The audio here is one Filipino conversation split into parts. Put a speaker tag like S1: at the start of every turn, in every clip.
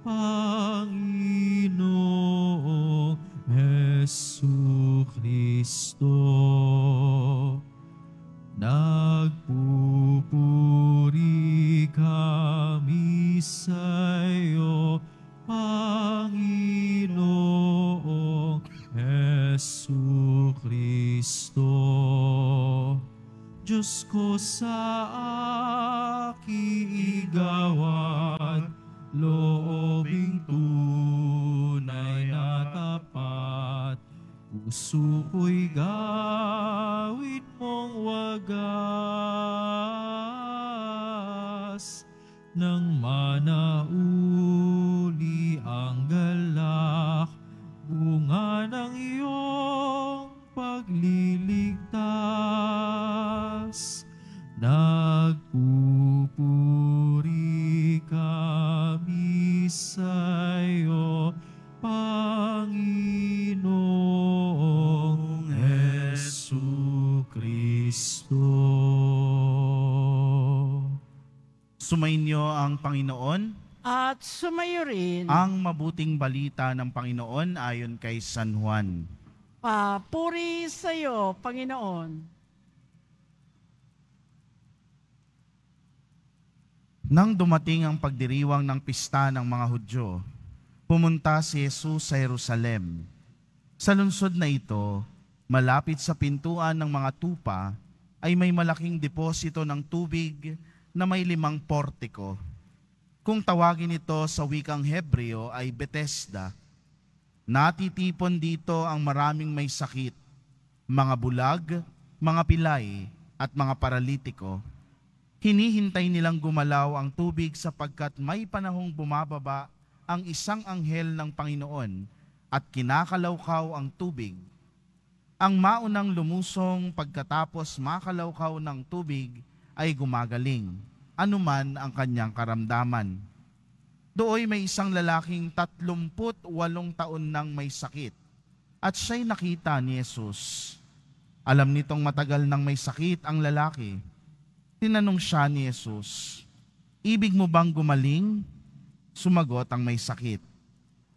S1: Panginoong Jesucristo. Nagpupuri kami sa iyo, Panginoong Jesucristo. Diyos ko sa aking igawad, loobing tunay na tapat, puso ko'y gawin mong wagas, nang manauli ang galak, bunga ng iyong pagliligtas. Nagpupuri kami sa iyo, Panginoong Jesucristo.
S2: Sumainyo ang Panginoon.
S3: At sumayo rin.
S2: Ang mabuting balita ng Panginoon ayon kay San Juan.
S3: Papuri sa iyo, Panginoon.
S2: Nang dumating ang pagdiriwang ng pista ng mga Hudyo, pumunta si Jesus sa Jerusalem. Sa lungsod na ito, malapit sa pintuan ng mga tupa, ay may malaking deposito ng tubig na may 5 portiko. Kung tawagin ito sa wikang Hebreo ay Bethesda. Natitipon dito ang maraming may sakit, mga bulag, mga pilay, at mga paralitiko. Hinihintay nilang gumalaw ang tubig sapagkat may panahong bumababa ang isang anghel ng Panginoon at kinakalawkaw ang tubig. Ang maunang lumusong pagkatapos makalawkaw ng tubig ay gumagaling, anuman ang kanyang karamdaman. Dooy may isang lalaking 38 taon nang may sakit, at siya'y nakita ni Jesus. Alam nitong matagal nang may sakit ang lalaki. Tinanong siya ni Jesus, "Ibig mo bang gumaling?" Sumagot ang may sakit,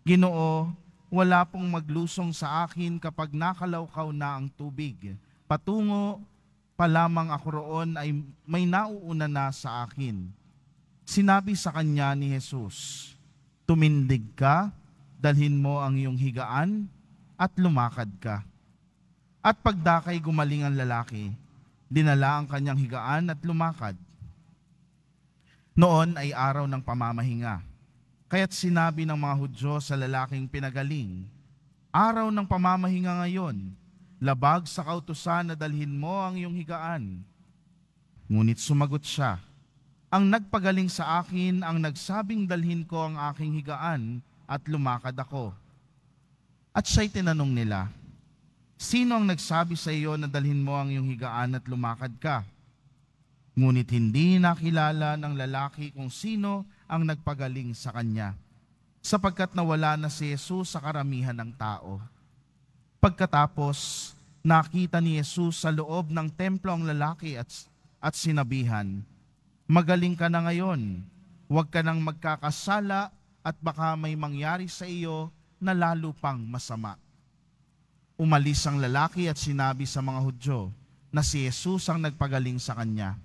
S2: "Ginoo, wala pong maglusong sa akin kapag nakalawkaw na ang tubig. Patungo pa lamang ako roon ay may nauuna na sa akin." Sinabi sa kanya ni Jesus, "Tumindig ka, dalhin mo ang iyong higaan at lumakad ka." At pagdakay gumaling ang lalaki, dinala ang kanyang higaan at lumakad. Noon ay araw ng pamamahinga, kaya't sinabi ng mga Hudyo sa lalaking pinagaling, "Araw ng pamamahinga ngayon, labag sa kautusan na dalhin mo ang iyong higaan." Ngunit sumagot siya, "Ang nagpagaling sa akin ang nagsabing dalhin ko ang aking higaan at lumakad ako." At siya'y tinanong nila, "Sino ang nagsabi sa iyo na dalhin mo ang iyong higaan at lumakad ka?" Ngunit hindi nakilala ng lalaki kung sino ang nagpagaling sa kanya, sapagkat nawala na si Jesus sa karamihan ng tao. Pagkatapos, nakita ni Jesus sa loob ng templo ang lalaki at sinabihan, "Magaling ka na ngayon, huwag ka nang magkakasala at baka may mangyari sa iyo na lalo pang masama." Umalis ang lalaki at sinabi sa mga Hudyo na si Jesus ang nagpagaling sa kanya.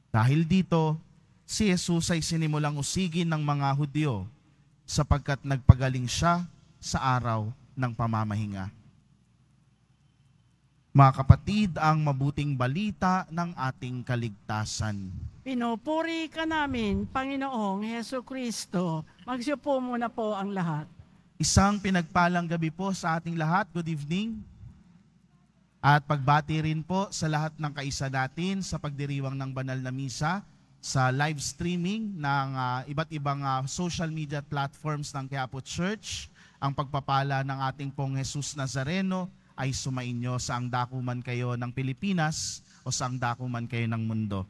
S2: Dahil dito, si Jesus ay sinimulang usigin ng mga Hudyo sapagkat nagpagaling siya sa araw ng pamamahinga. Mga kapatid, ang mabuting balita ng ating kaligtasan.
S3: Pinupuri ka namin, Panginoong Jesucristo. Magsiupo muna po ang lahat.
S2: Isang pinagpalang gabi po sa ating lahat. Good evening. At pagbati rin po sa lahat ng kaisa natin sa pagdiriwang ng banal na misa sa live streaming ng iba't ibang social media platforms ng Quiapo Church. Ang pagpapala ng ating pong Jesus Nazareno ay sumainyo sa ang dako man kayo ng Pilipinas o sa ang dako man kayo ng mundo.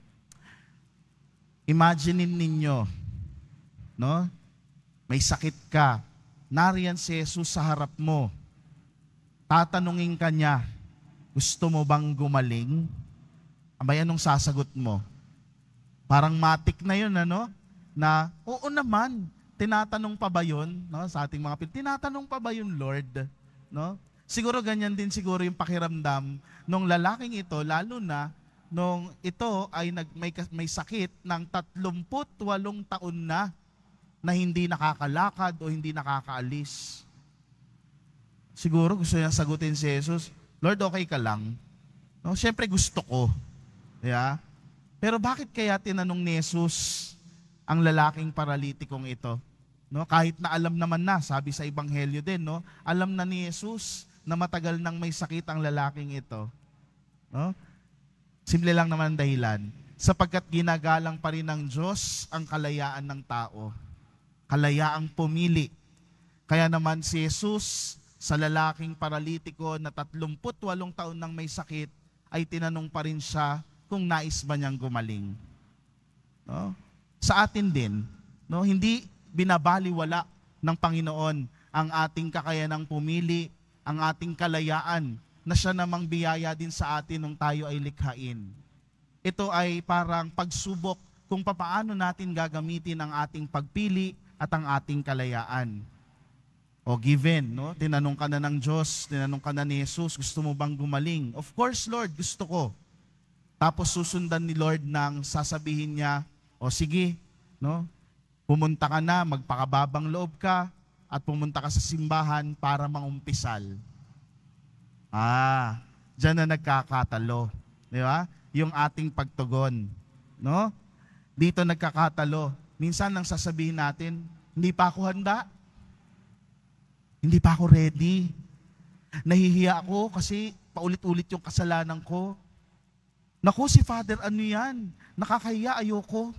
S2: Imagine ninyo, no? May sakit ka. Nariyan si Jesus sa harap mo. Tatanungin ka niya, "Gusto mo bang gumaling?" Abay, anong sasagot mo? Parang matik na yun, ano? Na, oo naman, tinatanong pa ba yun, no? Sa ating mga tinatanong pa ba yun, Lord? No? Siguro ganyan din siguro yung pakiramdam nung lalaking ito, lalo na nung ito ay may sakit ng 38 taon na hindi nakakalakad o hindi nakakaalis. Siguro gusto niya sagutin si Jesus, Lord, okay ka lang? No? Siyempre gusto ko. Yeah? Pero bakit kaya tinanong ni Jesus ang lalaking paralitikong ito? No? Kahit na alam naman na, sabi sa Ebanghelyo din, no? Alam na ni Jesus na matagal nang may sakit ang lalaking ito. No? Simple lang naman ang dahilan. Sapagkat ginagalang pa rin ng Diyos ang kalayaan ng tao. Kalayaang pumili. Kaya naman si Jesus sa lalaking paralitiko na 38 taon nang may sakit, ay tinanong pa rin siya kung nais ba niyang gumaling. No? Sa atin din, no, hindi binabaliwala ng Panginoon ang ating kakayanang pumili, ang ating kalayaan, na siya namang biyaya din sa atin nung tayo ay likhain. Ito ay parang pagsubok kung papaano natin gagamitin ang ating pagpili at ang ating kalayaan. O given, no? Tinanong ka na ng Diyos, tinanong ka na ni Jesus, gusto mo bang gumaling? Of course, Lord, gusto ko. Tapos susundan ni Lord ng sasabihin niya, o sige, no? Pumunta ka na, magpakababang loob ka, at pumunta ka sa simbahan para mangumpisal. Diyan na nagkakatalo. Di ba? Yung ating pagtugon. No? Dito nagkakatalo. Minsan nang sasabihin natin, hindi pa ako handa. Hindi pa ako ready. Nahihiya ako kasi paulit-ulit yung kasalanan ko. Naku, si Father, ano yan? Nakakahiya, ayoko.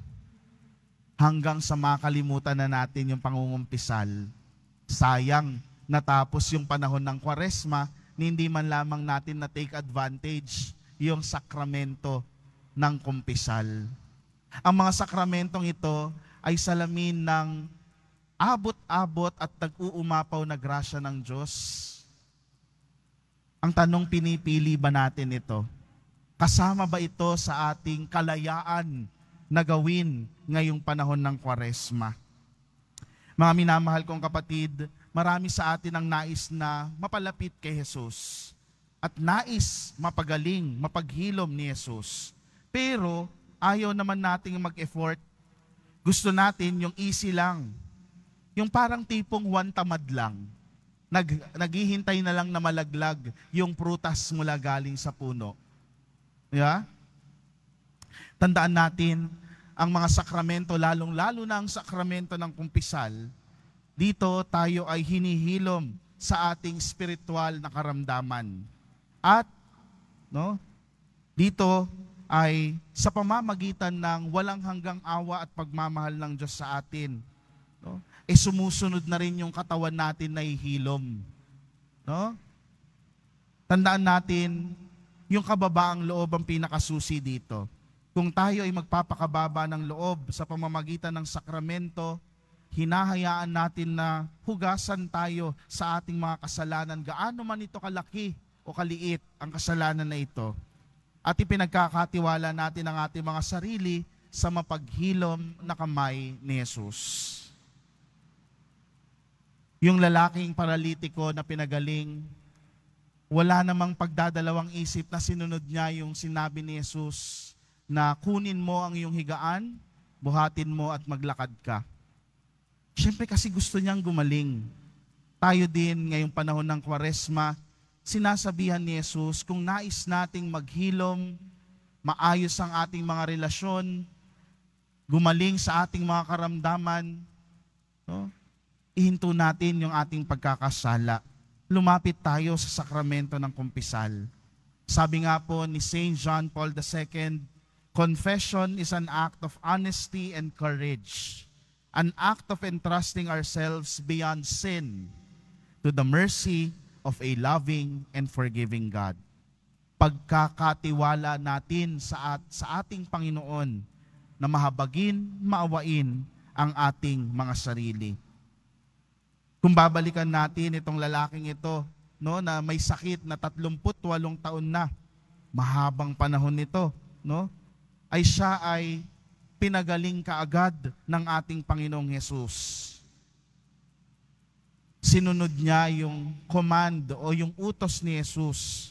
S2: Hanggang sa makalimutan na natin yung pangungumpisal. Sayang, natapos yung panahon ng Kwaresma, hindi man lamang natin na take advantage yung sakramento ng kumpisal. Ang mga sakramentong ito ay salamin ng abot-abot at nag-uumapaw na grasya ng Diyos. Ang tanong, pinipili ba natin ito? Kasama ba ito sa ating kalayaan na gawin ngayong panahon ng Kwaresma? Mga minamahal kong kapatid, marami sa atin ang nais na mapalapit kay Jesus at nais mapagaling, mapaghilom ni Jesus. Pero ayaw naman nating mag-effort. Gusto natin yung easy lang. Yung parang tipong one tamad lang. Naghihintay na lang na malaglag yung prutas mula galing sa puno. Yeah? Tandaan natin, ang mga sakramento, lalong-lalo na ang sakramento ng kumpisal, dito tayo ay hinihilom sa ating spiritual na karamdaman. At dito ay sa pamamagitan ng walang hanggang awa at pagmamahal ng Diyos sa atin, sumusunod na rin yung katawan natin na ihilom. Tandaan natin, yung kababaang loob ang pinakasusi dito. Kung tayo ay magpapakababa ng loob sa pamamagitan ng sakramento, hinahayaan natin na hugasan tayo sa ating mga kasalanan, gaano man ito kalaki o kaliit ang kasalanan na ito. At ipinagkakatiwala natin ang ating mga sarili sa mapaghilom na kamay ni Jesus. Yung lalaking paralitiko na pinagaling, wala namang pagdadalawang isip na sinunod niya yung sinabi ni Jesus na kunin mo ang iyong higaan, buhatin mo at maglakad ka. Siyempre kasi gusto niyang gumaling. Tayo din ngayong panahon ng Kwaresma, sinasabihan ni Jesus kung nais nating maghilom, maayos ang ating mga relasyon, gumaling sa ating mga karamdaman, ihinto natin yung ating pagkakasala. Lumapit tayo sa sakramento ng kumpisal. Sabi nga po ni St. John Paul II, confession is an act of honesty and courage, an act of entrusting ourselves beyond sin to the mercy of a loving and forgiving God. Pagkakatiwala natin sa ating Panginoon na mahabagin, maawain ang ating mga sarili. Kung babalikan natin itong lalaking ito, na may sakit na 38 taon na, mahabang panahon nito, ay siya ay pinagaling kaagad ng ating Panginoong Jesus. sinunod niya yung command o yung utos ni Jesus.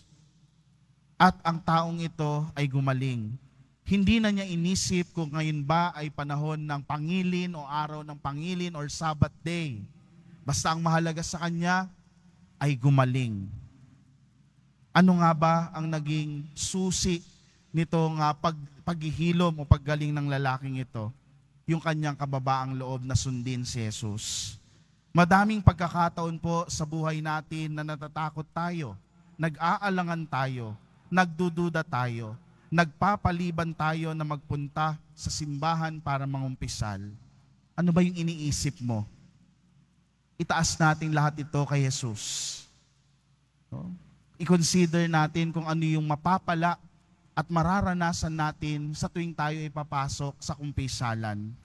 S2: At ang taong ito ay gumaling. Hindi na niya inisip kung ngayon ba ay panahon ng pangilin o araw ng pangilin or Sabbath day. Basta ang mahalaga sa kanya ay gumaling. Ano nga ba ang naging susi nitong paghihilom o paggaling ng lalaking ito? Yung kanyang kababaang loob na sundin si Jesus. Madaming pagkakataon po sa buhay natin na natatakot tayo, nag-aalangan tayo, nagdududa tayo, nagpapaliban tayo na magpunta sa simbahan para mangumpisal. Ano ba yung iniisip mo? Itaas natin lahat ito kay Jesus. No? I-consider natin kung ano yung mapapala at mararanasan natin sa tuwing tayo ipapasok sa kumpisalan.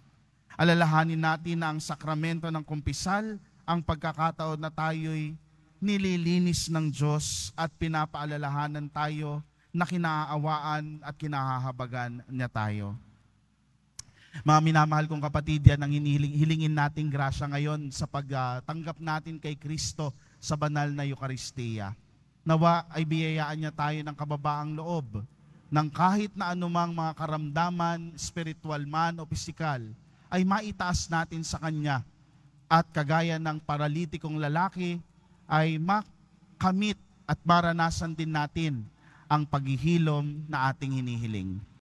S2: Alalahanin natin na ang sakramento ng kumpisal, ang pagkakataon na tayo'y nililinis ng Diyos at pinapaalalahanan tayo na kinaawaan at kinahahabagan niya tayo. Mga minamahal kong kapatid, yan ang hilingin nating grasya ngayon sa pagtanggap natin kay Kristo sa banal na Eucharistia. Nawa ay biyayaan niya tayo ng kababaang loob ng kahit na anumang mga karamdaman, spiritual man o pisikal, ay maitaas natin sa Kanya at kagaya ng paralitikong lalaki ay makamit at maranasan din natin ang paghihilom na ating hinihiling.